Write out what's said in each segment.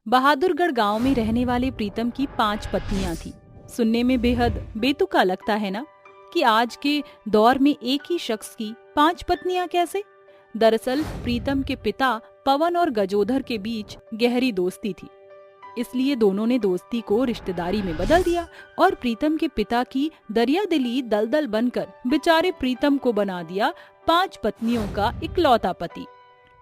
बहादुरगढ़ गांव में रहने वाले प्रीतम की 5 पत्नियां थी। सुनने में बेहद बेतुका लगता है ना कि आज के दौर में एक ही शख्स की 5 पत्नियां कैसे। दरअसल प्रीतम के पिता पवन और गजोधर के बीच गहरी दोस्ती थी, इसलिए दोनों ने दोस्ती को रिश्तेदारी में बदल दिया और प्रीतम के पिता की दरियादिली दलदल बनकर बेचारे प्रीतम को बना दिया 5 पत्नियों का इकलौता पति।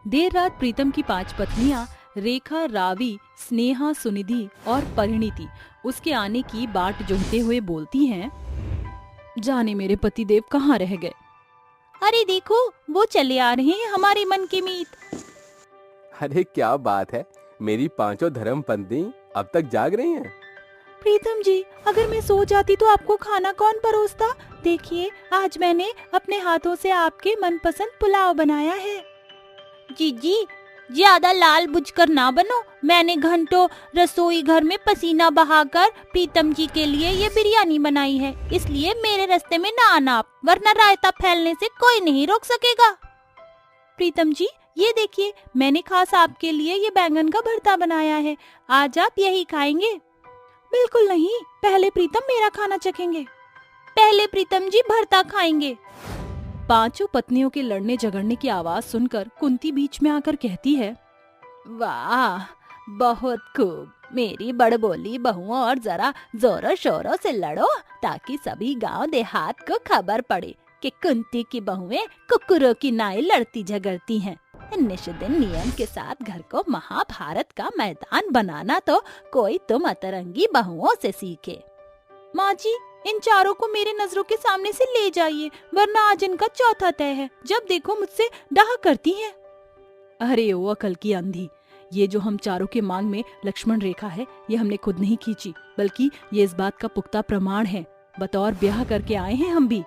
देर रात प्रीतम की 5 पत्नियां रेखा, रावी, स्नेहा, सुनिधि और परिणीति उसके आने की बाट जोहते हुए बोलती हैं, जाने मेरे पतिदेव कहाँ रह गए। अरे देखो, वो चले आ रहे हैं हमारे मन के मीत। अरे क्या बात है, मेरी पांचों धर्मपत्नी अब तक जाग रही हैं। प्रीतम जी, अगर मैं सो जाती तो आपको खाना कौन परोसता। देखिए, आज मैंने अपने हाथों से आपके मनपसंद पुलाव बनाया है। जीजी, ज्यादा लाल बुझकर ना बनो। मैंने घंटों रसोई घर में पसीना बहाकर प्रीतम जी के लिए ये बिरयानी बनाई है, इसलिए मेरे रास्ते में ना आना आप, वरना रायता फैलने से कोई नहीं रोक सकेगा। प्रीतम जी, ये देखिए, मैंने खास आपके लिए ये बैंगन का भरता बनाया है। आज आप यही खाएंगे। बिल्कुल नहीं, पहले प्रीतम मेरा खाना चखेंगे। पहले प्रीतम जी भरता खाएंगे। 5 पत्नियों के लड़ने झगड़ने की आवाज सुनकर कुंती बीच में आकर कहती है, वाह, बहुत खूब। मेरी बड़बोली बहुओं, और जरा जोरों शोरों से लड़ो ताकि सभी गांव देहात को खबर पड़े कि कुंती की बहुएं कुकुरों की नाई लड़ती झगड़ती हैं। निष्दिन नियम के साथ घर को महाभारत का मैदान बनाना तो कोई तुम अतरंगी बहुओं से सीखे। माँ जी, इन चारों को मेरे नजरों के सामने से ले जाइए, वरना आज इनका चौथा तय है। जब देखो मुझसे डाह करती हैं। अरे ओ अकल की अंधी, ये जो हम चारों के मांग में लक्ष्मण रेखा है, ये हमने खुद नहीं खींची, बल्कि ये इस बात का पुख्ता प्रमाण है। बतौर ब्याह करके आए हैं हम भी।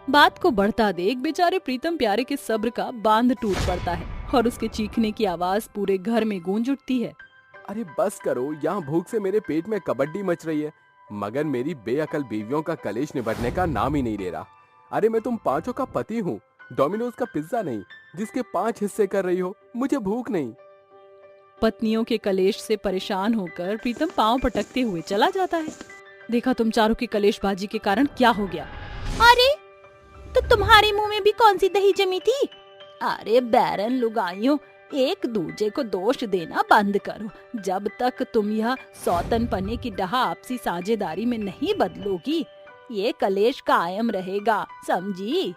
बात को बढ़ता देख बेचारे प्रीतम प्यारे के सब्र का बांध टूट पड़ता है और उसके चीखने की आवाज पूरे घर में गूंज उठती है। अरे बस करो, यहाँ भूख से मेरे पेट में कबड्डी मच रही है, मगर मेरी बेअकल बीवियों का कलेश निबटने का नाम ही नहीं ले रहा। अरे मैं तुम पांचों का पति हूँ, डोमिनोज का पिज्जा नहीं जिसके 5 हिस्से कर रही हो। मुझे भूख नहीं। पत्नियों के कलेश से परेशान होकर प्रीतम पांव पटकते हुए चला जाता है। देखा तुम चारों की कलेशबाजी के कारण क्या हो गया। अरे, तो तुम्हारे मुंह में भी कौन सी दही जमी थी। अरे बैरन लुगाइयों, एक दूजे को दोष देना बंद करो। जब तक तुम यह सौतन पने की डहा आपसी साझेदारी में नहीं बदलोगी, ये कलेश कायम रहेगा, समझी।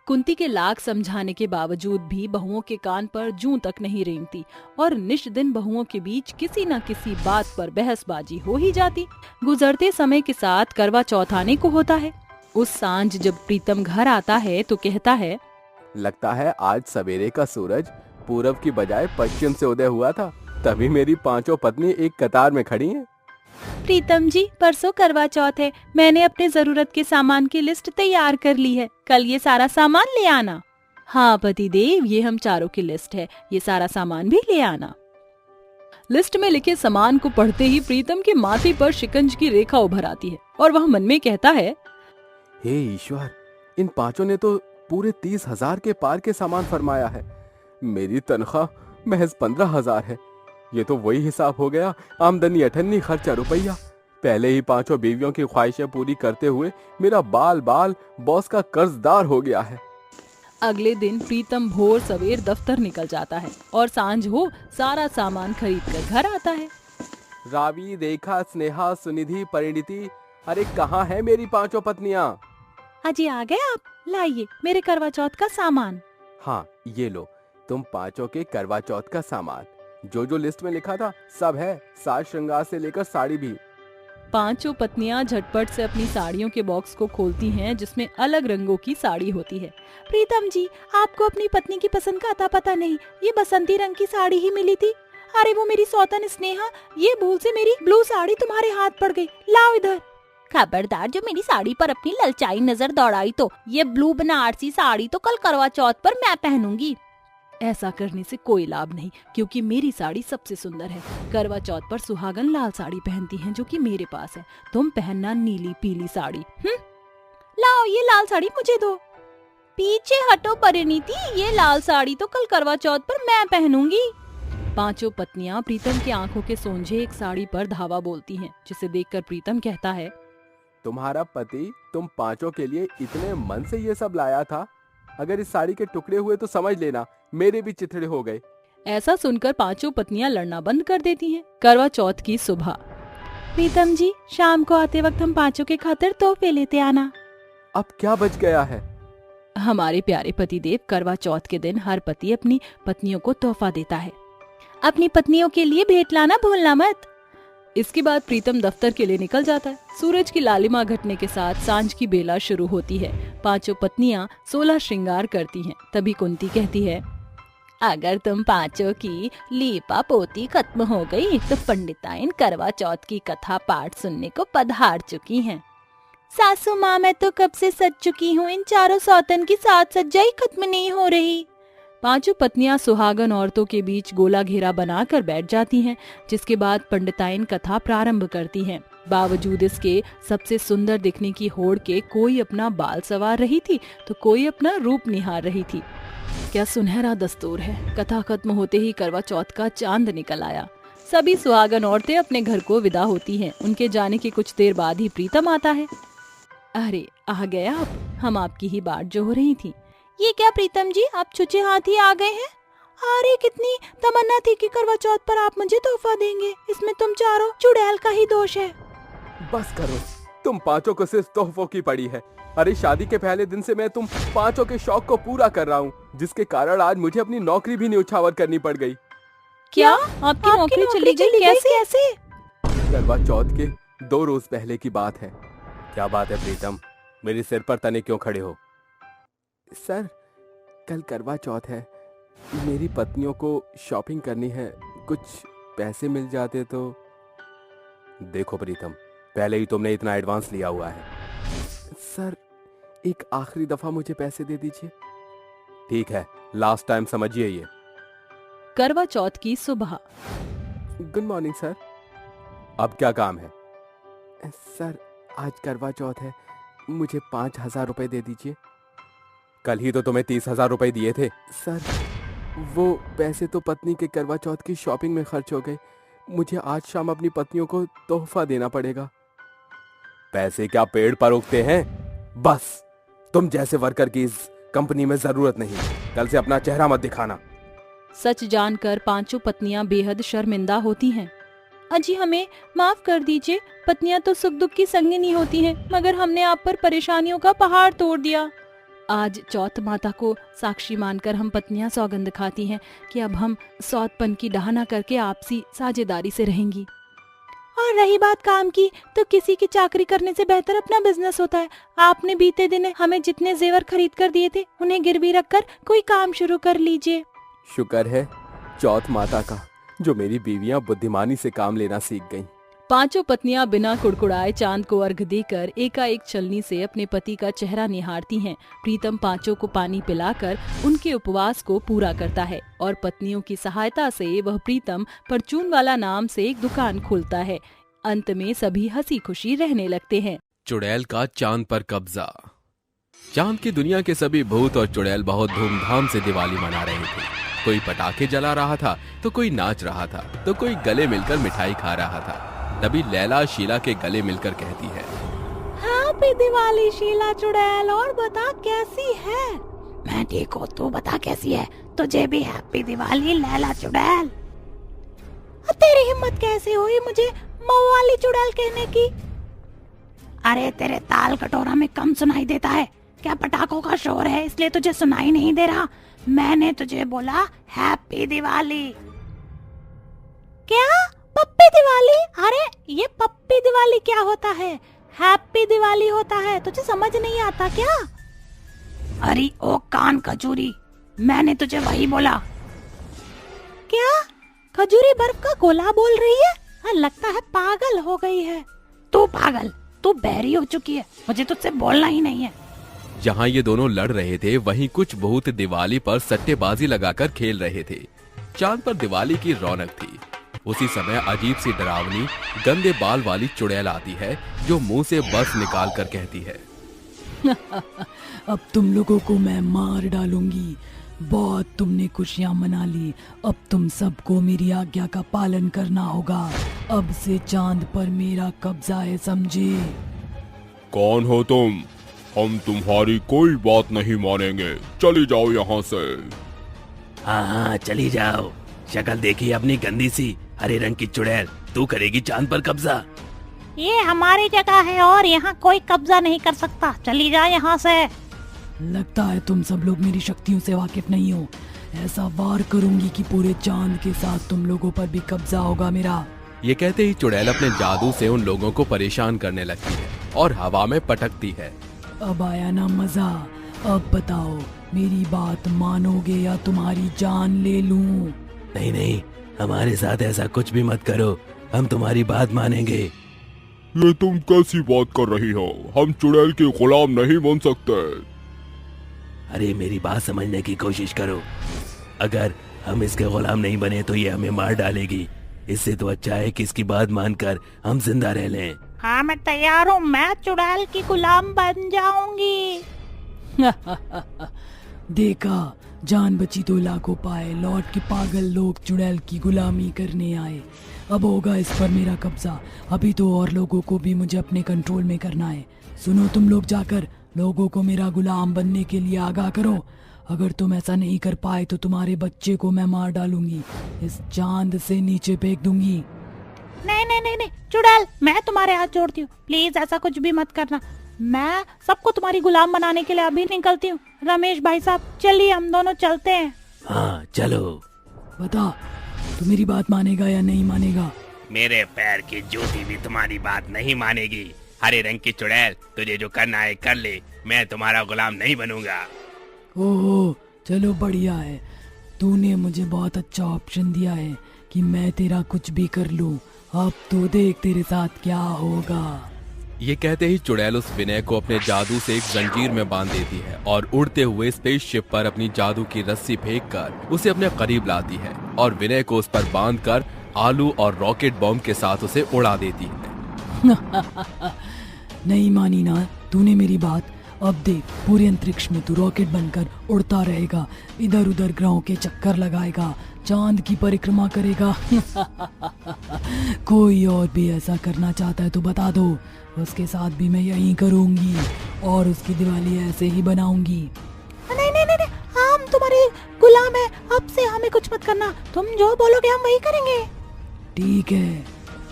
कुंती के लाख समझाने के बावजूद भी बहुओं के कान पर जूं तक नहीं रेंगती और निष्दिन बहुओं के बीच किसी न किसी बात पर बहसबाजी हो ही जाती। गुजरते समय के साथ करवा चौथ आने को होता है। उस सांझ जब प्रीतम घर आता है तो कहता है, लगता है आज सवेरे का सूरज पूरब की बजाय पश्चिम से उदय हुआ था, तभी मेरी पांचों पत्नी एक कतार में खड़ी हैं। प्रीतम जी, परसों करवा चौथ है। मैंने अपने जरूरत के सामान की लिस्ट तैयार कर ली है। कल ये सारा सामान ले आना। हाँ पतिदेव, ये हम चारों की लिस्ट है, ये सारा सामान भी ले आना। लिस्ट में लिखे सामान को पढ़ते ही प्रीतम के माथे पर शिकंज की रेखा उभर आती है और वह मन में कहता है, हे ईश्वर, इन पांचों ने तो पूरे 30,000 के पार के सामान फरमाया है। मेरी तनख्वाह महज 15,000 है। ये तो वही हिसाब हो गया, आमदनी 98, खर्चा रुपया। पहले ही पांचों बीवियों की ख्वाहिशें पूरी करते हुए मेरा बाल बाल बॉस का कर्जदार हो गया है। अगले दिन प्रीतम भोर सवेर दफ्तर निकल जाता है और सांझ हो सारा सामान खरीद कर घर आता है। रावी, रेखा, स्नेहा, सुनिधि, परिणीति, अरे कहाँ है मेरी पांचों पत्नियां। अजी आ गए आप, लाइए मेरे करवा चौथ का सामान। हाँ, ये लो तुम पांचों के करवा चौथ का सामान। जो जो लिस्ट में लिखा था सब है, साज श्रृंगार से लेकर साड़ी भी। 5 पत्नियां झटपट से अपनी साड़ियों के बॉक्स को खोलती हैं, जिसमें अलग रंगों की साड़ी होती है। प्रीतम जी, आपको अपनी पत्नी की पसंद का अता पता नहीं, ये बसंती रंग की साड़ी ही मिली थी। अरे वो मेरी सौतन स्नेहा, ये भूल से मेरी ब्लू साड़ी तुम्हारे हाथ पड़ गई। लाओ इधर। खबरदार, जो मेरी साड़ी पर अपनी ललचाई नजर दौड़ाई तो ये ब्लू बनारसी साड़ी तो कल करवा चौथ पर मैं पहनूंगी। ऐसा करने से कोई लाभ नहीं, क्योंकि मेरी साड़ी सबसे सुंदर है। करवा चौथ पर सुहागन लाल साड़ी पहनती हैं, जो कि मेरे पास है। तुम पहनना नीली पीली साड़ी। लाओ ये लाल साड़ी मुझे दो। पीछे हटो परिणीति, ये लाल साड़ी तो कल करवा चौथ पर मैं पहनूंगी। पांचों पत्नियां प्रीतम की आंखों के सोंझे एक साड़ी पर धावा बोलती हैं, जिसे देखकर प्रीतम कहता है, तुम्हारा पति तुम पांचों के लिए इतने मन से ये सब लाया था? अगर इस साड़ी के टुकड़े हुए तो समझ लेना मेरे भी चिथड़े हो गए। ऐसा सुनकर पांचों पत्नियां लड़ना बंद कर देती हैं। करवा चौथ की सुबह। प्रीतम जी, शाम को आते वक्त हम पांचों के खातिर तोहफे लेते आना। अब क्या बच गया है? हमारे प्यारे पतिदेव, करवा चौथ के दिन हर पति अपनी पत्नियों को तोहफा देता है। अपनी पत्नियों के लिए भेंट लाना भूलना मत। इसके बाद प्रीतम दफ्तर के लिए निकल जाता है। सूरज की लालिमा घटने के साथ सांझ की बेला शुरू होती है। पांचों पत्नियां 16 श्रृंगार करती हैं। तभी कुंती कहती है, अगर तुम पांचों की लीपा पोती खत्म हो गई तो पंडिताइन करवा चौथ की कथा पाठ सुनने को पधार चुकी हैं। सासू माँ, मैं तो कब से सज चुकी हूँ, इन चारों सौतन की साज सज्जाई खत्म नहीं हो रही। पांचों पत्नियां सुहागन औरतों के बीच गोला घेरा बनाकर बैठ जाती हैं, जिसके बाद पंडिताइन कथा प्रारंभ करती हैं। बावजूद इसके सबसे सुंदर दिखने की होड़ के कोई अपना बाल संवार रही थी तो कोई अपना रूप निहार रही थी। क्या सुनहरा दस्तूर है। कथा खत्म होते ही करवा चौथ का चांद निकल आया। सभी सुहागन औरतें अपने घर को विदा होती हैं। उनके जाने के कुछ देर बाद ही प्रीतम आता है। अरे आ गए आप, हम आपकी ही बाट जो हो रही थी। ये क्या प्रीतम जी, आप छुचे हाथ ही आ गए हैं? अरे कितनी तमन्ना थी कि करवा चौथ पर आप मुझे तोहफा देंगे। इसमें तुम चारों चुड़ैल का ही दोष है। बस करो, तुम पांचों को सिर्फ तोहफों की पड़ी है। अरे शादी के पहले दिन से मैं तुम पांचों के शौक को पूरा कर रहा हूँ, जिसके कारण आज मुझे अपनी नौकरी भी न्यौछावर करनी पड़ गई। क्या आपकी नौकरी चली गई? कैसे? करवा चौथ के 2 रोज पहले की बात है। क्या बात है प्रीतम, मेरे सिर पर तने क्यों खड़े हो? सर, कल करवा चौथ है, मेरी पत्नियों को शॉपिंग करनी है, कुछ पैसे मिल जाते तो। देखो प्रीतम, पहले ही तुमने इतना एडवांस लिया हुआ है। सर, एक आखिरी दफा मुझे पैसे दे दीजिए। ठीक है, लास्ट टाइम समझिए ये। करवा चौथ की सुबह। Good morning sir. अब क्या काम है? सर, आज करवा चौथ है, मुझे 5,000 रुपए दे दीजिए। कल ही तो तुम्हें 30,000 रुपए दिए थे। सर, वो पैसे तो पत्नी के करवा चौथ की शॉपिंग में खर्च हो गए। मुझे आज शाम अपनी पत्नियों को तोहफा देना पड़ेगा। पैसे क्या पेड़ पर उगते हैं? बस, तुम जैसे वर्कर की इस कंपनी में जरूरत नहीं। कल से अपना चेहरा मत दिखाना। सच जानकर पांचों पत्नियां बेहद शर्मिंदा होती हैं। अजी, हमें माफ कर दीजिए। पत्नियां तो सुख दुख की संगिनी होती हैं, मगर हमने आप पर परेशानियों का पहाड़ तोड़ दिया। आज चौथ माता को साक्षी मानकर हम पत्नियां सौगंध खाती हैं कि अब हम सौतपन की डहाना करके आपसी साझेदारी से रहेंगी। और रही बात काम की, तो किसी की चाकरी करने से बेहतर अपना बिजनेस होता है। आपने बीते दिन हमें जितने जेवर खरीद कर दिए थे, उन्हें गिरवी रखकर कोई काम शुरू कर लीजिए। शुक्र है चौथ माता का, जो मेरी बीवियां बुद्धिमानी से काम लेना सीख गईं। पांचों पत्नियां बिना कुड़कुड़ाए चांद को अर्घ देकर एकाएक छलनी से अपने पति का चेहरा निहारती हैं। प्रीतम पांचों को पानी पिलाकर उनके उपवास को पूरा करता है और पत्नियों की सहायता से वह प्रीतम परचून वाला नाम से एक दुकान खोलता है। अंत में सभी हंसी खुशी रहने लगते हैं। चुड़ैल का चांद पर कब्जा। चांद की दुनिया के सभी भूत और चुड़ैल बहुत धूमधाम से दिवाली मना रहे थे। कोई पटाखे जला रहा था तो कोई नाच रहा था तो कोई गले मिलकर मिठाई खा रहा था। तभी लैला शीला के गले मिलकर कहती है, हैप्पी दिवाली शीला चुड़ैल, और बता कैसी है? मैं ठीक हूँ, तू बता कैसी है? तुझे भी हैप्पी दिवाली लैला चुड़ैल। तेरी हिम्मत कैसे हुई मुझे मऊ वाली चुड़ैल कहने की? अरे तेरे ताल कटोरा में कम सुनाई देता है क्या? पटाखों का शोर है इसलिए तुझे सुनाई नहीं दे रहा। मैंने तुझे बोला हैप्पी दिवाली। क्या पप्पी दिवाली? अरे ये पप्पी दिवाली क्या होता है? हैप्पी दिवाली होता है, तुझे समझ नहीं आता क्या? अरे ओ कान खजूरी, मैंने तुझे वही बोला। क्या खजूरी बर्फ का गोला बोल रही है? हाँ, लगता है पागल हो गई है। तू पागल, तू बहरी हो चुकी है, मुझे तुझसे बोलना ही नहीं है। जहाँ ये दोनों लड़ रहे थे वहीं कुछ भूत दिवाली पर सट्टेबाजी लगाकर खेल रहे थे। चांद पर दिवाली की रौनक थी। उसी समय अजीब सी डरावनी गंदे बाल वाली चुड़ैल आती है, जो मुंह से बर्फ निकाल कर कहती है, अब तुम लोगों को मैं मार डालूंगी। बहुत तुमने खुशियाँ मना ली, अब तुम सबको मेरी आज्ञा का पालन करना होगा। अब से चांद पर मेरा कब्जा है, समझे? कौन हो तुम? हम तुम्हारी कोई बात नहीं मानेंगे, चली जाओ यहाँ से। हाँ हाँ चली जाओ। शक्ल देखी अपनी गंदी सी, हरे रंग की चुड़ैल, तू करेगी चांद पर कब्जा? ये हमारी जगह है और यहाँ कोई कब्जा नहीं कर सकता, चली जा यहाँ से। लगता है तुम सब लोग मेरी शक्तियों से वाकिफ नहीं हो। ऐसा वार करूंगी कि पूरे चांद के साथ तुम लोगों पर भी कब्जा होगा मेरा। ये कहते ही चुड़ैल अपने जादू से उन लोगों को परेशान करने लगती है और हवा में पटकती है। अब आया ना मजा? अब बताओ, मेरी बात मानोगे या तुम्हारी जान ले लूं? नहीं नहीं, हमारे साथ ऐसा कुछ भी मत करो, हम तुम्हारी बात मानेंगे। ये तुम कैसी बात कर रही हो? हम चुड़ैल के गुलाम नहीं बन सकते। अरे मेरी बात समझने की कोशिश करो। अगर हम इसके गुलाम नहीं बने तो ये हमें मार डालेगी। इससे तो अच्छा है कि इसकी बात मानकर हम जिंदा रह लें। हाँ मैं तैयार हूँ, मैं चुड़ैल की गुलाम बन जाऊंगी। देखा, जान बची तो लाखों पाए। लौट के पागल लोग चुड़ैल की गुलामी करने आए। अब होगा इस पर मेरा कब्जा। अभी तो और लोगों को भी मुझे अपने कंट्रोल में करना है। सुनो, तुम लोग जाकर लोगों को मेरा गुलाम बनने के लिए आगाह करो। अगर तुम ऐसा नहीं कर पाए तो तुम्हारे बच्चे को मैं मार डालूंगी, इस चांद से नीचे फेंक दूंगी। नहीं नहीं नहीं नहीं चुड़ैल, मैं तुम्हारे हाथ जोड़ती हूँ, प्लीज ऐसा कुछ भी मत करना। मैं सबको तुम्हारी गुलाम बनाने के लिए अभी निकलती हूँ। रमेश भाई साहब, चलिए हम दोनों चलते हैं। हाँ चलो। बता, तू मेरी बात मानेगा या नहीं मानेगा? मेरे पैर की जूती भी तुम्हारी बात नहीं मानेगी। हरे रंग की चुड़ैल, तुझे जो करना है कर ले, मैं तुम्हारा गुलाम नहीं बनूंगा। ओहो, चलो बढ़िया है। तूने मुझे बहुत अच्छा ऑप्शन दिया है कि मैं तेरा कुछ भी कर लूं। अब तो देख तेरे साथ क्या होगा। ये कहते ही चुड़ैल उस विनय को अपने जादू से एक जंजीर में बांध देती है और उड़ते हुए स्पेसशिप पर अपनी जादू की रस्सी फेंककर उसे अपने करीब लाती है और विनय को उस पर बांधकर आलू और रॉकेट बॉम्ब के साथ उसे उड़ा देती है। नहीं मानी ना तूने मेरी बात? अब देख, पूरे अंतरिक्ष में तू रॉकेट बनकर उड़ता रहेगा, इधर उधर ग्रहों के चक्कर लगाएगा, चांद की परिक्रमा करेगा। कोई और भी ऐसा करना चाहता है तो बता दो, उसके साथ भी मैं यही करूंगी और उसकी दिवाली ऐसे ही बनाऊंगी। नहीं नहीं नहीं, हम तुम्हारे गुलाम हैं, अब से हमें कुछ मत करना, तुम जो बोलोगे हम वही करेंगे। ठीक है,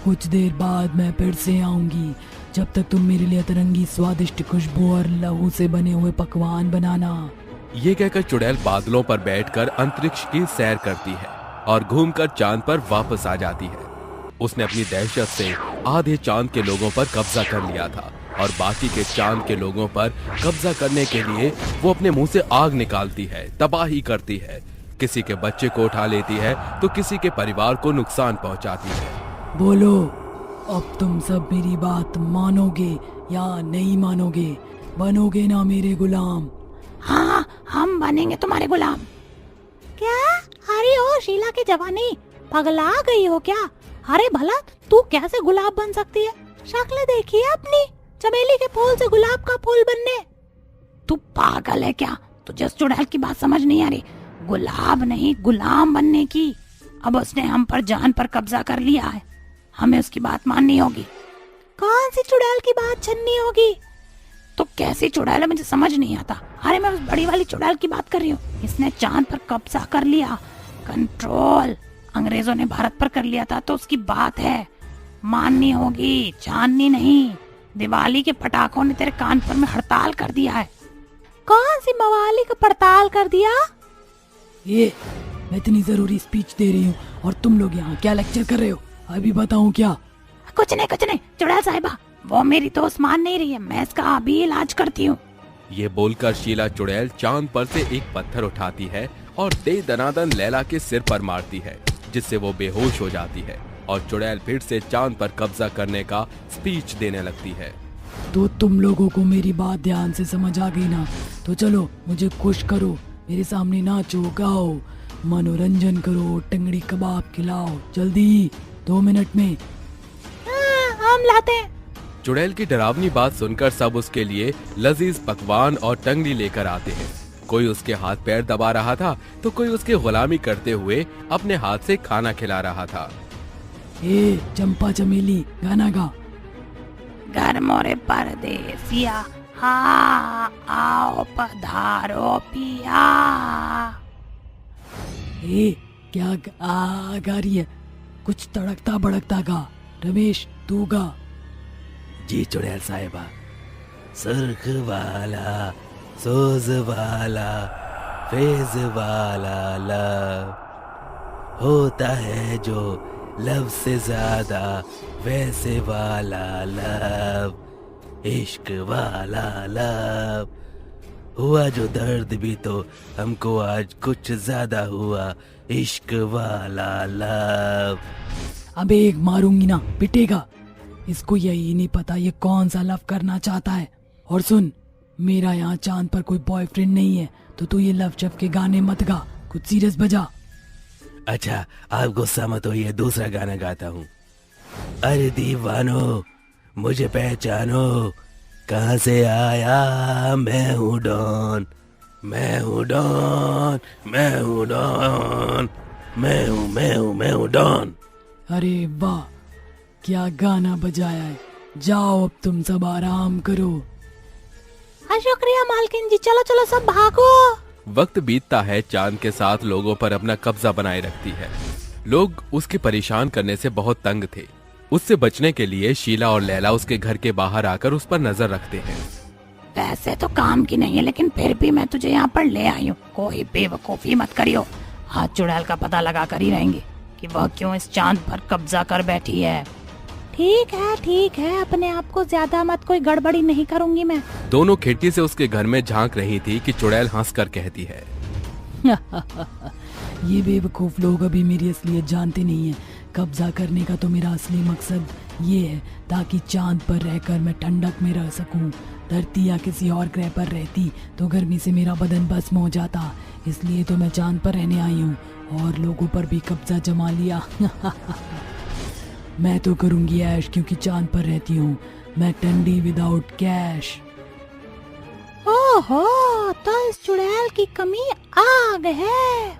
कुछ देर बाद मैं फिर से आऊंगी। जब तक तुम मेरे लिए अतरंगी स्वादिष्ट खुशबू और लहू से बने हुए पकवान बनाना। ये कहकर चुड़ैल बादलों पर बैठकर अंतरिक्ष की सैर करती है और घूमकर चांद पर वापस आ जाती है। उसने अपनी दहशत से आधे चांद के लोगों पर कब्जा कर लिया था और बाकी के चांद के लोगों पर कब्जा करने के लिए वो अपने मुंह से आग निकालती है, तबाही करती है, किसी के बच्चे को उठा लेती है तो किसी के परिवार को नुकसान पहुंचाती है। बोलो, अब तुम सब मेरी बात मानोगे या नहीं मानोगे? बनोगे ना मेरे गुलाम? हाँ हम बनेंगे तुम्हारे गुलाम। क्या? अरे ओ शीला की जवानी, पगला गई हो क्या? अरे भला तू कैसे गुलाब बन सकती है? शक्ल देखिए अपनी, चमेली के फूल से गुलाब का फूल बनने। तू पागल है क्या? तुझे उस चुड़ैल की बात समझ नहीं आ रही? गुलाब नहीं, गुलाम बनने की। अब उसने हम पर जान पर कब्जा कर लिया है, हमें उसकी बात माननी होगी। कौन सी चुड़ैल की बात छन्नी होगी? तो कैसी चुड़ैल है मुझे समझ नहीं आता। अरे मैं उस बड़ी वाली चुड़ैल की बात कर रही हूँ, इसने चांद पर कब्जा कर लिया, कंट्रोल। अंग्रेजों ने भारत पर कर लिया था तो उसकी बात है, माननी होगी, जाननी नहीं। दिवाली के पटाखों ने तेरे कानपुर में हड़ताल कर दिया है। कौन सी मवाली का हड़ताल कर दिया? ये मैं इतनी जरूरी स्पीच दे रही हूँ और तुम लोग यहाँ क्या लेक्चर कर रहे हो? अभी बताऊँ क्या? कुछ नहीं चुड़ैल साहिबा, वो मेरी दोस्त मान नहीं रही है, मैं इसका अभी इलाज करती हूँ। ये बोलकर शीला चुड़ैल चांद पर से एक पत्थर उठाती है और दे दनादन लैला के सिर पर मारती है, जिससे वो बेहोश हो जाती है और चुड़ैल फिर से चांद पर कब्जा करने का स्पीच देने लगती है। तो तुम लोगों को मेरी बात ध्यान से समझ आ गई ना? तो चलो मुझे खुश करो, मेरे सामने नाचो, गाओ, मनोरंजन करो, टंगड़ी कबाब खिलाओ, जल्दी 2 मिनट में। हम लाते हैं। चुड़ैल की डरावनी बात सुनकर सब उसके लिए लजीज पकवान और टंगड़ी लेकर आते हैं। कोई उसके हाथ पैर दबा रहा था तो कोई उसकी गुलामी करते हुए अपने हाथ से खाना खिला रहा था। ए चंपा चमेली गाना गा। घर मोरे परदेसिया, हाँ आओ पधारो पिया। ए क्या गा रही है? कुछ तड़कता भड़कता गा। रमेश तू गा। जी चुड़ैल साहिबा। सुर्ख वाला, सोज वाला, फेज वाला लव होता है जो लव से ज्यादा वैसे वाला लव, इश्क वाला लव हुआ जो दर्द भी तो हमको आज कुछ ज्यादा हुआ, इश्क वाला लव। अबे एक मारूंगी ना, पिटेगा। इसको यही नहीं पता ये कौन सा लव करना चाहता है। और सुन, मेरा यहाँ चांद पर कोई बॉयफ्रेंड नहीं है, तो तू ये लव जब के गाने मत गा, कुछ सीरियस बजा। अच्छा आप गुस्सा मत हो, ये दूसरा गाना गाता हूँ। अरे दीवानो मुझे पहचानो, कहाँ से आया मैं हूँ डॉन, मैं हूँ डॉन, मैं हूँ डॉन, मैं हूँ डॉन। अरे वाह, क्या गाना बजाया है। जाओ अब तुम सब आराम करो। हाँ शुक्रिया मालकिन जी, चलो चलो सब भागो। वक्त बीतता है, चांद के साथ लोगों पर अपना कब्जा बनाए रखती है। लोग उसके परेशान करने से बहुत तंग थे। उससे बचने के लिए शीला और लैला उसके घर के बाहर आकर उस पर नजर रखते हैं। वैसे तो काम की नहीं है, लेकिन फिर भी मैं तुझे यहाँ पर ले आई हूँ। कोई बेवकूफी मत करियो। आज चुड़ैल का पता लगा कर ही रहेंगे कि वह क्यों इस चांद पर कब्जा कर बैठी है। ठीक है, अपने आप को ज्यादा मत, कोई गड़बड़ी नहीं करूंगी मैं। दोनों खिड़की से उसके घर में झांक रही थी कि चुड़ैल हंसकर कहती है, ये बेवकूफ लोग अभी मेरी असलियत जानते नहीं है। कब्जा करने का तो मेरा असली मकसद ये है ताकि चांद पर रहकर मैं ठंडक में रह सकूं। धरती या किसी और ग्रह पर रहती तो गर्मी से मेरा बदन भस्म हो जाता। इसलिए तो मैं चांद पर रहने आई हूँ और लोगों पर भी कब्जा जमा लिया। मैं तो करूंगी ऐश, क्योंकि चांद पर रहती हूँ मैं टंडी विदाउट कैश। ओहो, तो इस चुड़ैल की कमी आग है।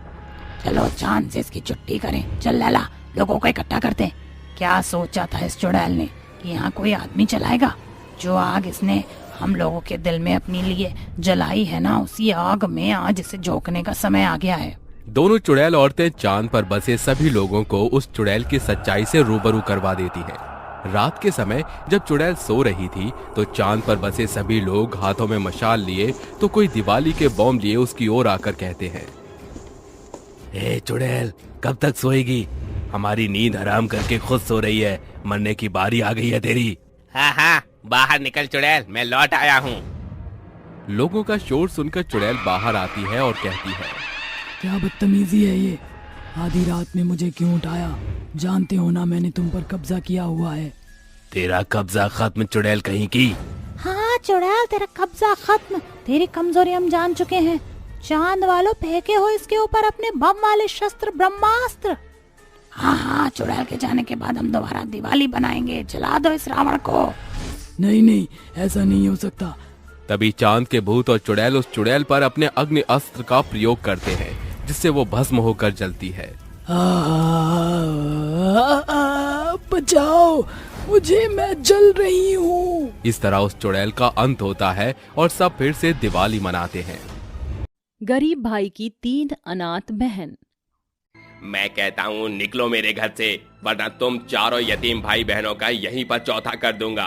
चलो चांद से इसकी छुट्टी करें। चल लैला, लोगों को इकट्ठा करते हैं। क्या सोचा था इस चुड़ैल ने कि यहाँ कोई आदमी चलाएगा? जो आग इसने हम लोगों के दिल में अपने लिए जलाई है ना, उसी आग में आज इसे झोंकने का समय आ गया है। दोनों चुड़ैल औरतें चांद पर बसे सभी लोगों को उस चुड़ैल की सच्चाई से रूबरू करवा देती हैं। रात के समय जब चुड़ैल सो रही थी तो चांद पर बसे सभी लोग हाथों में मशाल लिए तो कोई दिवाली के बॉम्ब लिए उसकी ओर आकर कहते हैं, ए चुड़ैल कब तक सोएगी? हमारी नींद हराम करके खुद सो रही है, मरने की बारी आ गई है तेरी। हाँ बाहर निकल चुड़ैल, मैं लौट आया हूँ। लोगों का शोर सुनकर चुड़ैल बाहर आती है और कहती है, क्या बदतमीजी है ये? आधी रात में मुझे क्यों उठाया? जानते हो ना मैंने तुम पर कब्जा किया हुआ है। तेरा कब्जा खत्म चुड़ैल कहीं की। हाँ चुड़ैल, तेरा कब्जा खत्म। तेरी कमजोरी हम जान चुके हैं। चांद वालों, फेंके हो इसके ऊपर अपने बम वाले शस्त्र ब्रह्मास्त्र। हाँ चुड़ैल के जाने के बाद हम दोबारा दिवाली बनाएंगे। जला दो इस रावण को। नहीं, ऐसा नहीं हो सकता। तभी चांद के भूत और चुड़ैल उस चुड़ैल पर अपने अग्नि अस्त्र का प्रयोग करते हैं, जिससे वो भस्म होकर जलती है। बचाओ मुझे, मैं जल रही हूँ। इस तरह उस चुड़ैल का अंत होता है और सब फिर से दिवाली मनाते हैं। गरीब भाई की 3 अनाथ बहन। मैं कहता हूँ निकलो मेरे घर से, वरना तुम चारों यतीम भाई बहनों का यहीं पर चौथा कर दूंगा।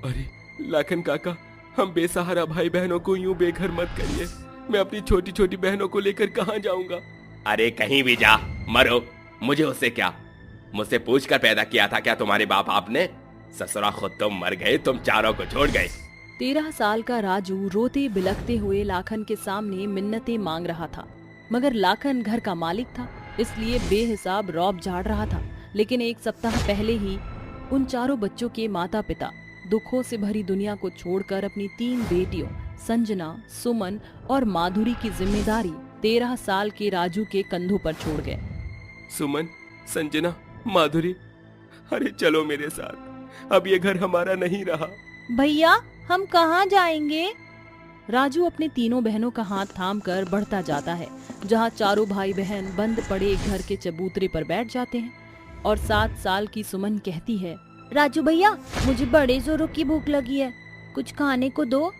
अरे लाखन काका, हम बेसहारा भाई बहनों को यूं बेघर मत करिए। मैं अपनी छोटी छोटी बहनों को लेकर कहाँ जाऊंगा? अरे कहीं भी जा, मरो, मुझे उससे क्या? मुझसे पूछ कर पैदा किया था क्या तुम्हारे बाप आपने? ससुरा खुद तो मर गए, तुम चारों को छोड़ गए। 13 साल का राजू रोते बिलखते हुए लाखन के सामने मिन्नतें मांग रहा था, मगर लाखन घर का मालिक था, इसलिए बेहिसाब रौब झाड़ रहा था। लेकिन 1 सप्ताह पहले ही उन चारों बच्चों के माता पिता दुखों से भरी दुनिया को छोड़कर अपनी 3 बेटियों संजना, सुमन और माधुरी की जिम्मेदारी 13 साल के राजू के कंधों पर छोड़ गए। सुमन, संजना, माधुरी, अरे चलो मेरे साथ, अब ये घर हमारा नहीं रहा। भैया, हम कहाँ जाएंगे? राजू अपने तीनों बहनों का हाथ थामकर बढ़ता जाता है, जहाँ चारों भाई बहन बंद पड़े एक घर के चबूतरे पर बैठ जाते हैं और 7 साल की सुमन कहती है, राजू भैया, मुझे बड़े जोरों की भूख लगी है, कुछ खाने को दो।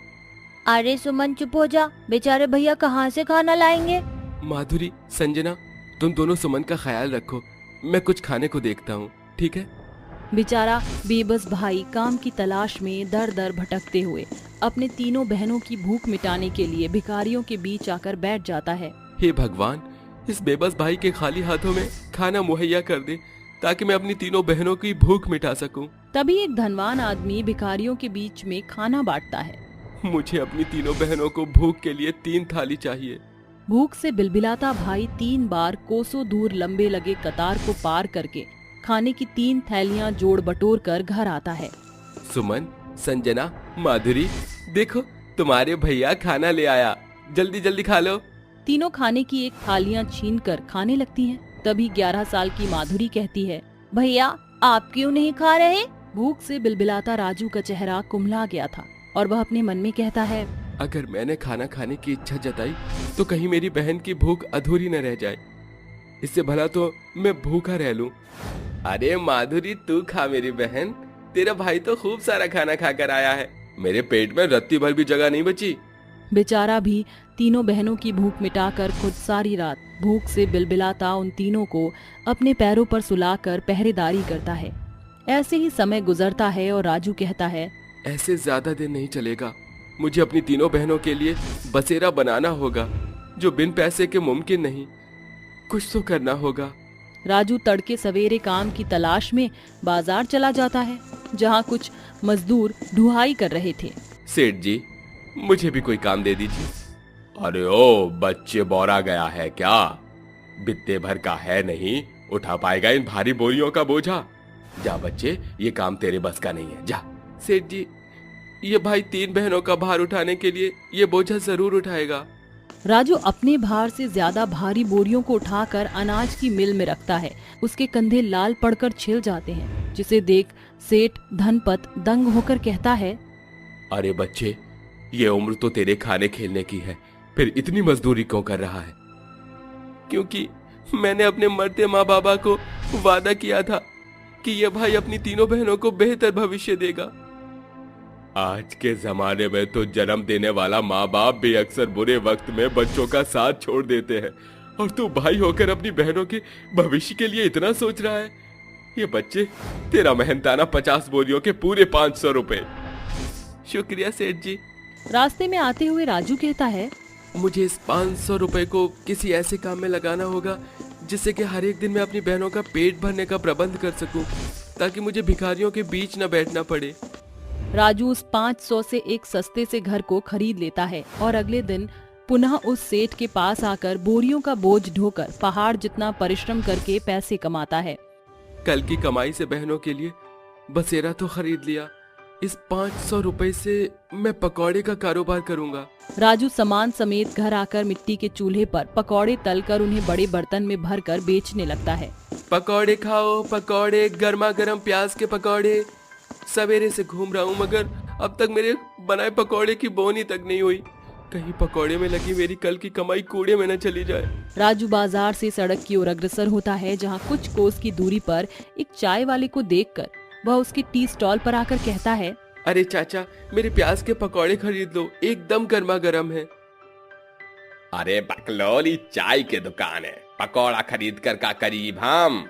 अरे सुमन चुप हो जा, बेचारे भैया कहाँ से खाना लाएंगे। माधुरी, संजना, तुम दोनों सुमन का ख्याल रखो, मैं कुछ खाने को देखता हूँ, ठीक है? बेचारा बेबस भाई काम की तलाश में दर दर भटकते हुए अपने तीनों बहनों की भूख मिटाने के लिए भिखारियों के बीच आकर बैठ जाता है। हे भगवान, इस बेबस भाई के खाली हाथों में खाना मुहैया कर दे ताकि मैं अपनी तीनों बहनों की भूख मिटा सकूं। तभी एक धनवान आदमी भिखारियों के बीच में खाना बांटता है। मुझे अपनी तीनों बहनों को भूख के लिए 3 थाली चाहिए। भूख से बिलबिलाता भाई 3 बार कोसों दूर लंबे लगे कतार को पार करके खाने की 3 थैलियां जोड़ बटोर कर घर आता है। सुमन, संजना, माधुरी, देखो तुम्हारे भैया खाना ले आया, जल्दी जल्दी खा लो। तीनों खाने की एक थालियां छीन कर खाने लगती हैं। तभी 11 साल की माधुरी कहती है, भैया आप क्यों नहीं खा रहे। भूख से बिलबिलाता राजू का चेहरा कुम्हला गया था और वह अपने मन में कहता है, अगर मैंने खाना खाने की इच्छा जताई तो कहीं मेरी बहन की भूख अधूरी न रह जाए, इससे भला तो मैं भूखा रह लूं। अरे माधुरी, तू खा मेरी बहन, तेरा भाई तो खूब सारा खाना खाकर आया है, मेरे पेट में रत्ती भर भी जगह नहीं बची। बेचारा भी तीनों बहनों की भूख मिटाकर खुद सारी रात भूख से बिलबिलाता उन तीनों को अपने पैरों पर सुलाकर पहरेदारी करता है। ऐसे ही समय गुजरता है और राजू कहता है, ऐसे ज्यादा दिन नहीं चलेगा, मुझे अपनी तीनों बहनों के लिए बसेरा बनाना होगा, जो बिन पैसे के मुमकिन नहीं, कुछ तो करना होगा। राजू तड़के सवेरे काम की तलाश में बाजार चला जाता है, जहाँ कुछ मजदूर ढुलाई कर रहे थे। सेठ जी, मुझे भी कोई काम दे दीजिए। अरे ओ बच्चे, बोरा गया है क्या? बित्ते भर का है नहीं, उठा पाएगा इन भारी बोरियों का बोझा? जा बच्चे, ये काम तेरे बस का नहीं है, जा। सेठ जी, ये भाई 3 बहनों का भार उठाने के लिए ये बोझा जरूर उठाएगा। राजू अपने भार से ज्यादा भारी बोरियों को उठाकर अनाज की मिल में रखता है। उसके कंधे लाल पड़कर छिल जाते हैं, जिसे देख सेठ धनपत दंग होकर कहता है, अरे बच्चे, ये उम्र तो तेरे खाने खेलने की है, फिर इतनी मजदूरी क्यों कर रहा है? क्योंकि मैंने अपने मरते माँ बाबा को वादा किया था कि ये भाई अपनी तीनों बहनों को बेहतर भविष्य देगा। आज के जमाने में तो जन्म देने वाला माँ बाप भी अक्सर बुरे वक्त में बच्चों का साथ छोड़ देते हैं, और तू भाई होकर अपनी बहनों के भविष्य के लिए इतना सोच रहा है। ये बच्चे, तेरा मेहनताना 50 बोरियों के पूरे 500 रुपए। शुक्रिया सेठ जी। रास्ते में आते हुए राजू कहता है, मुझे इस 500 रुपए को किसी ऐसे काम में लगाना होगा जिससे कि हर एक दिन मैं अपनी बहनों का पेट भरने का प्रबंध कर सकूं, ताकि मुझे भिखारियों के बीच न बैठना पड़े। राजू उस 500 से एक सस्ते से घर को खरीद लेता है और अगले दिन पुनः उस सेठ के पास आकर बोरियों का बोझ ढोकर पहाड़ जितना परिश्रम करके पैसे कमाता है। कल की कमाई से बहनों के लिए बसेरा तो खरीद लिया, इस 500 रुपए से मैं पकौड़े का कारोबार करूंगा। राजू सामान समेत घर आकर मिट्टी के चूल्हे पर पकौड़े तलकर उन्हें बड़े बर्तन में भरकर बेचने लगता है। पकौड़े खाओ, पकौड़े, गर्मा गर्म प्याज के पकौड़े। सवेरे से घूम रहा हूँ मगर अब तक मेरे बनाए पकौड़े की बोनी तक नहीं हुई। कहीं पकौड़े में लगी मेरी कल की कमाई कूड़े में न चली जाए। राजू बाजार से सड़क की ओर अग्रसर होता है, जहाँ कुछ कोस की दूरी पर एक चाय वाले को देखकर वह उसके टी स्टॉल पर आकर कहता है, अरे चाचा, मेरे प्याज के पकौड़े खरीद लो, एकदम गर्मा गर्म है। अरे बकलोली, चाय की दुकान है, पकौड़ा खरीद कर का करीब हम।